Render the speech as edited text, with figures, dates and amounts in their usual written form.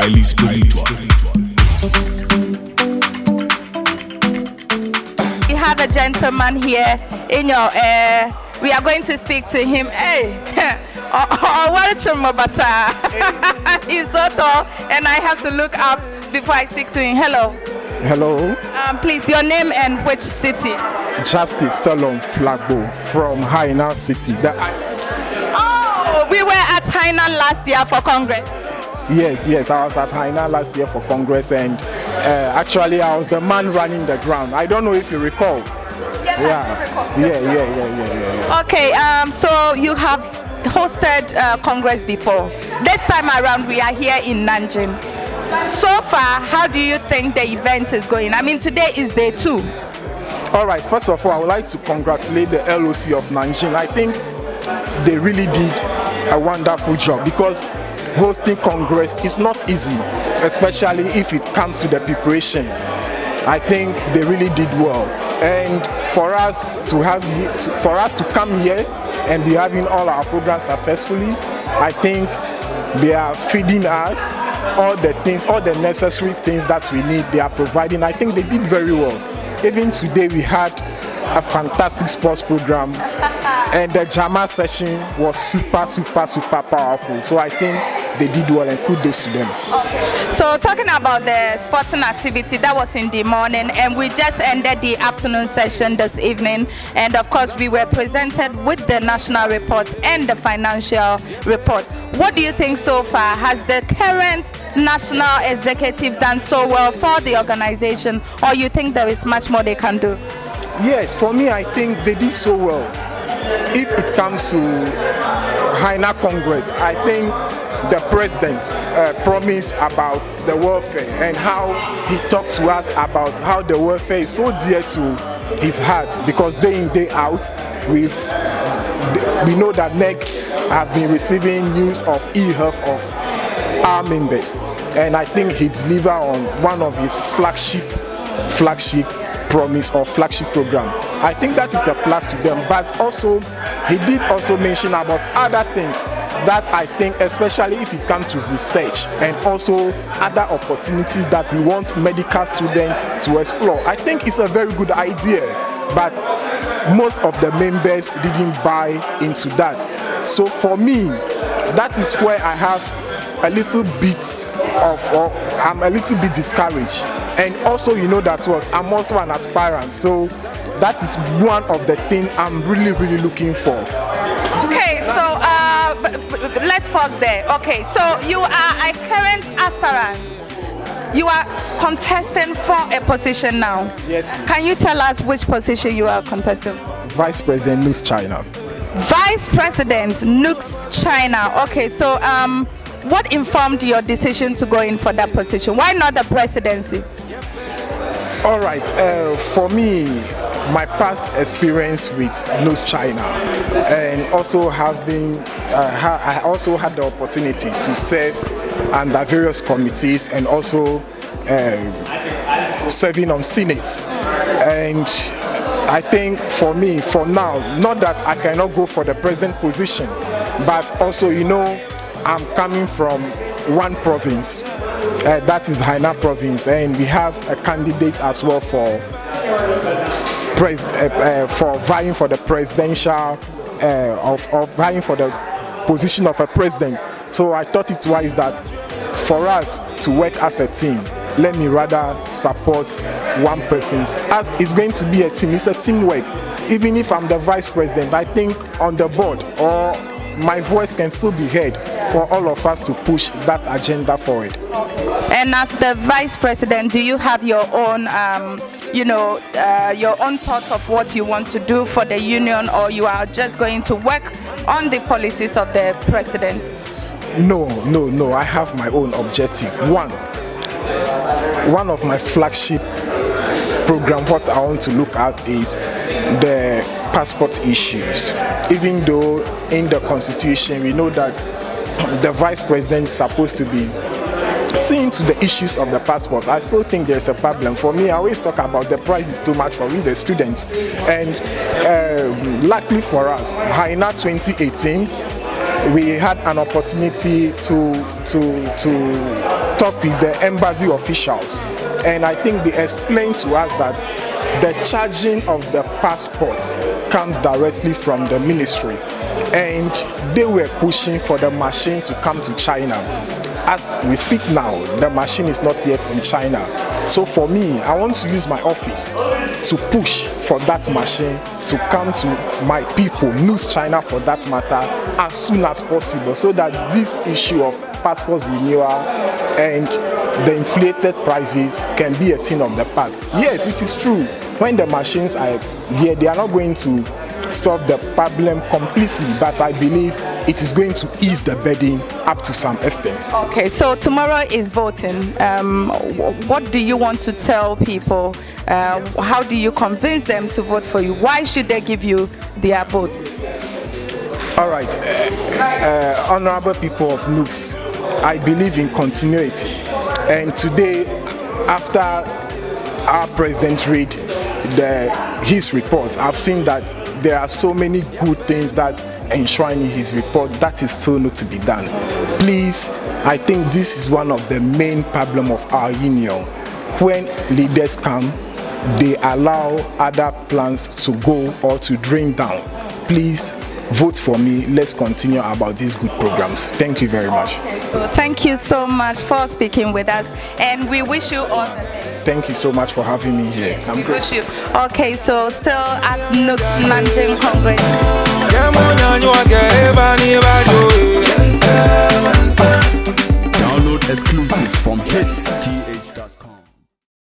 highly spiritual. We have a gentleman here in your we are going to speak to him. Hey, welcome, Mobasa. He's so tall, and I have to look up before I speak to him. Hello. Hello. Please, your name and which city? Justice Salon FLEAGBO from Hainan City. Oh, we were at Hainan last year for Congress. Yes, I was at Hainan last year for Congress, and actually I was the man running the ground. I don't know if you recall. Yes, I do recall. Yeah. Okay, so you have hosted Congress before. This time around, we are here in Nanjing. So far, how do you think the event is going? I mean, today is day 2. All right, first of all, I would like to congratulate the LOC of Nanjing. I think they really did a wonderful job, because hosting Congress is not easy, especially if it comes to the preparation. I think they really did well. And for us to come here and be having all our programs successfully, I think they are feeding us all the necessary things that we need. They are providing. I think they did very well. Even today we had a fantastic sports program, and the Jama session was super powerful. So I think they did well, and kudos to them. Okay. So talking about the sporting activity, that was in the morning, and we just ended the afternoon session this evening, and of course we were presented with the national report and the financial report. What do you think so far? Has the current national executive done so well for the organization, or you think there is much more they can do? Yes, for me, I think they did so well. If it comes to Hainan Congress, I think the president promised about the welfare, and how he talked to us about how the welfare is so dear to his heart, because day in, day out, we know that NEG has been receiving news of e-health of our members, and I think he delivered on one of his flagship promise or flagship program. I think that is a plus to them, but also he did also mention about other things that I think, especially if it comes to research and also other opportunities that he wants medical students to explore. I think it's a very good idea, but most of the members didn't buy into that. So for me, that is where I have a little bit I'm a little bit discouraged. And also, you know that what, I'm also an aspirant, so that is one of the things I'm really looking for. Okay, so let's pause there. Okay, so you are a current aspirant. You are contesting for a position now. Yes, please. Can you tell us which position you are contesting? Vice President NUGS China. Vice President NUGS China. Okay, so what informed your decision to go in for that position? Why not the presidency? All right, for me, my past experience with NUGS China, and also I also had the opportunity to serve under various committees, and also serving on Senate. And I think for me, for now, not that I cannot go for the president position, but also, you know, I'm coming from one province, that is Hainan province, and we have a candidate as well for vying for the presidential, of vying for the position of a president. So I thought it wise that for us to work as a team, let me rather support one person. As it's going to be a team, it's a teamwork. Even if I'm the vice president, I think on the board, or my voice can still be heard for all of us to push that agenda forward. And as the vice president, do you have your own, your own thoughts of what you want to do for the union, or you are just going to work on the policies of the president? No. I have my own objective. One of my flagship program, what I want to look at is the passport issues. Even though in the constitution we know that the vice president is supposed to be seeing to the issues of the passport, I still think there's a problem. For me, I always talk about the price is too much for we the students, and luckily for us, Hainan 2018 we had an opportunity to talk with the embassy officials, and I think they explained to us that the charging of the passports comes directly from the ministry, and they were pushing for the machine to come to China. As we speak now, the machine is not yet in China. So for me, I want to use my office to push for that machine to come to my people, NUGS China for that matter, as soon as possible, so that this issue of passport renewal and the inflated prices can be a thing of the past. Yes, it is true. When the machines are here, they are not going to solve the problem completely, but I believe it is going to ease the burden up to some extent. Okay, so tomorrow is voting. What do you want to tell people? How do you convince them to vote for you? Why should they give you their votes? All right, honorable people of NUGS, I believe in continuity. And today, after our president read his report, I've seen that there are so many good things that enshrined in his report that is still not to be done. Please, I think this is one of the main problems of our union. When leaders come, they allow other plans to go or to drain down. Please vote for me. Let's continue about these good programs. Thank you very much. Okay, so thank you so much for speaking with us, and we wish you all the best. Thank you so much for having me here. Yes, we wish you. Okay, so still at NUGS Nanjing Congress. Download exclusive from Hits.